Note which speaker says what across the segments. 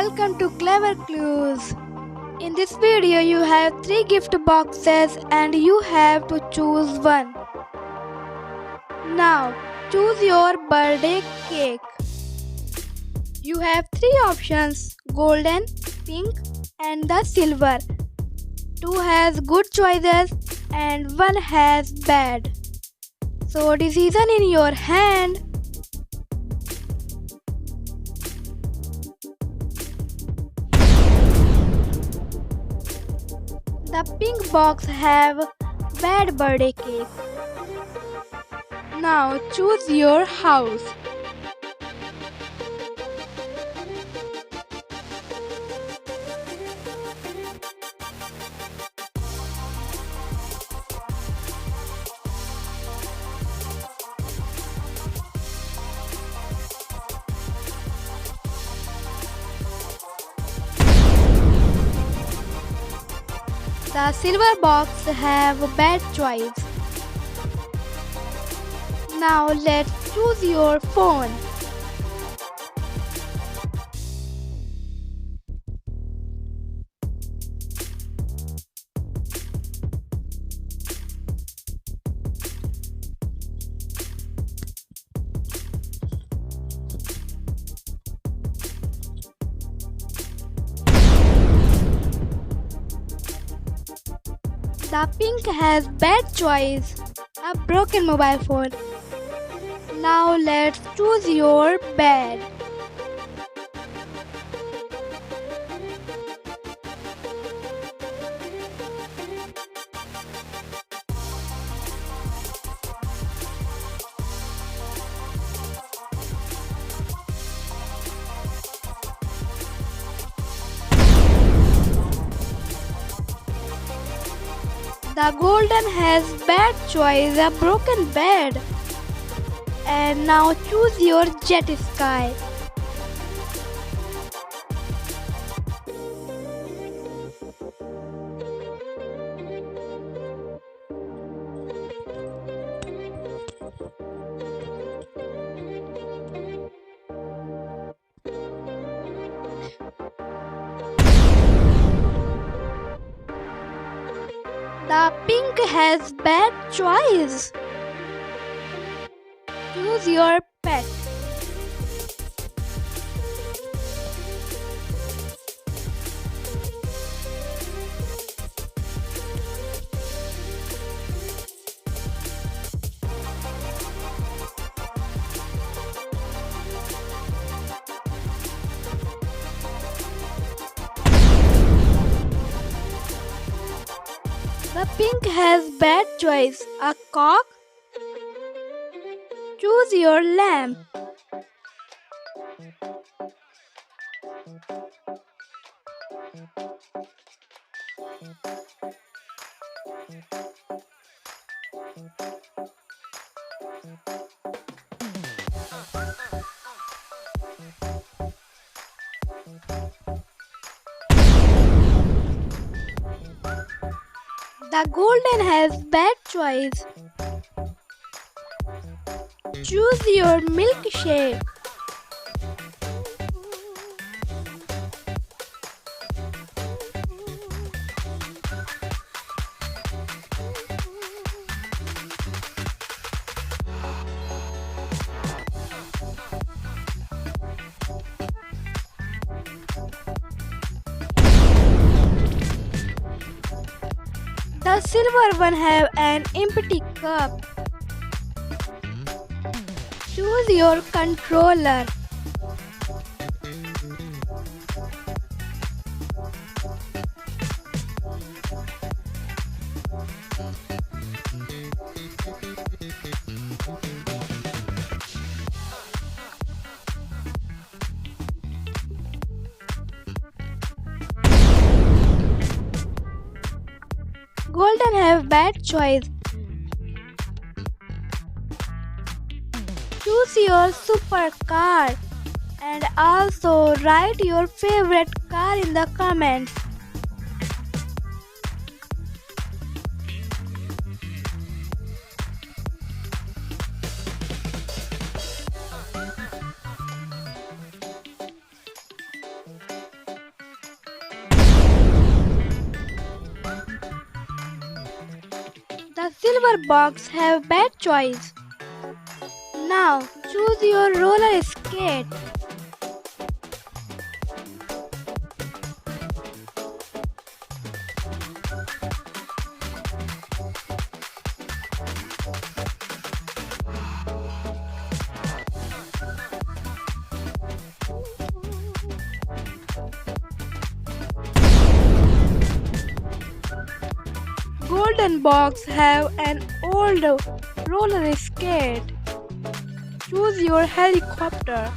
Speaker 1: welcome to Clever Clues. In this video you have 3 gift boxes and you have to choose one. Now choose your birthday cake. You have 3 options: golden, pink and the silver. 2 has good choices and 1 has bad. So decision in your hand. The pink box have bad birthday cake. Now choose your house. The silver box have a bad choice. Now let's choose your phone. The pink has bad choice, a broken mobile phone. Now let's choose your bed. The golden has bad choice, a broken bed. And now choose your jet sky. The pink has bad choice. Choose your pet. The pink has bad choice, a cock. Choose your lamp. The golden has bad choice. Choose your milkshake. The silver one have an empty cup. Choose your controller. Golden have bad choice. Choose your supercar and also write your favorite car in the comments. silver box have bad choice. Now choose your roller skate. Golden box have an old roller skate. Choose your helicopter.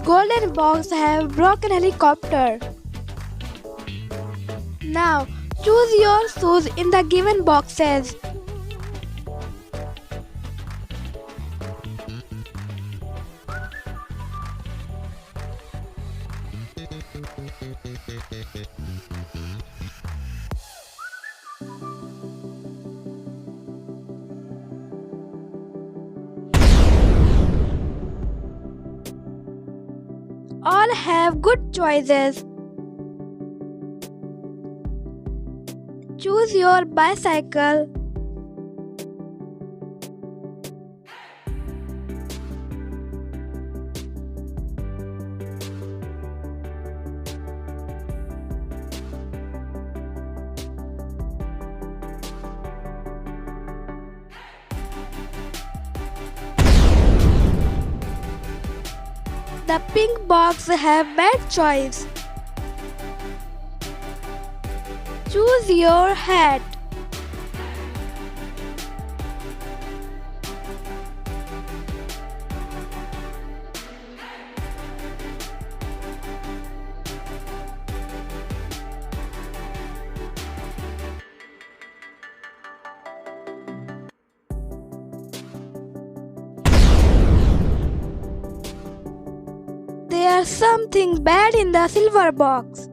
Speaker 1: Golden box have broken helicopter. Now choose your shoes in the given boxes. All have good choices. Choose your bicycle. The pink box have bad choice. Choose your hat. There's something bad in the silver box.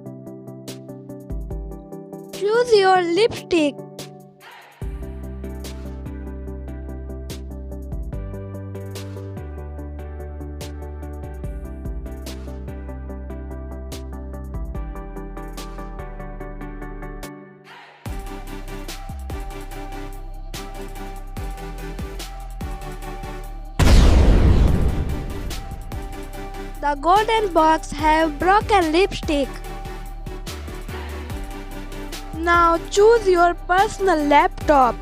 Speaker 1: Choose your lipstick. The golden box have broken lipstick. Now choose your personal laptop.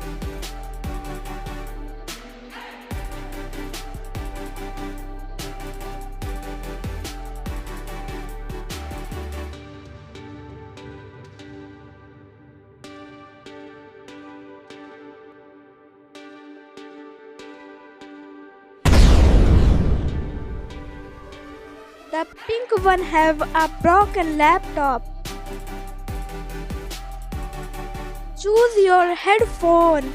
Speaker 1: The pink one have a broken laptop. Choose your headphone.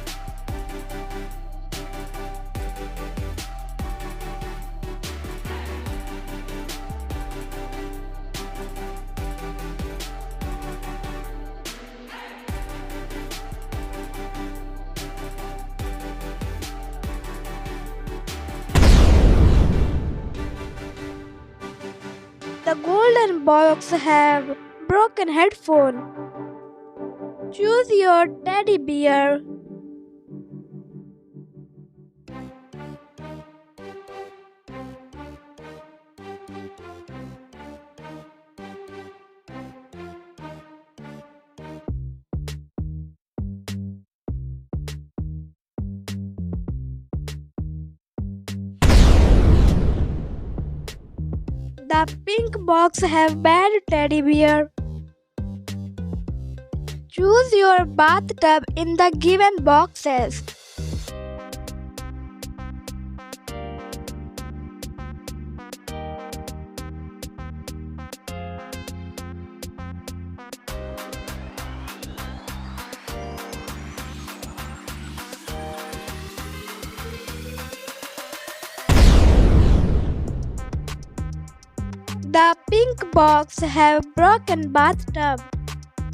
Speaker 1: The golden box have broken headphone. Choose your teddy bear. The pink box have bad teddy bear. Choose your bathtub in the given boxes. The pink box have broken bathtub.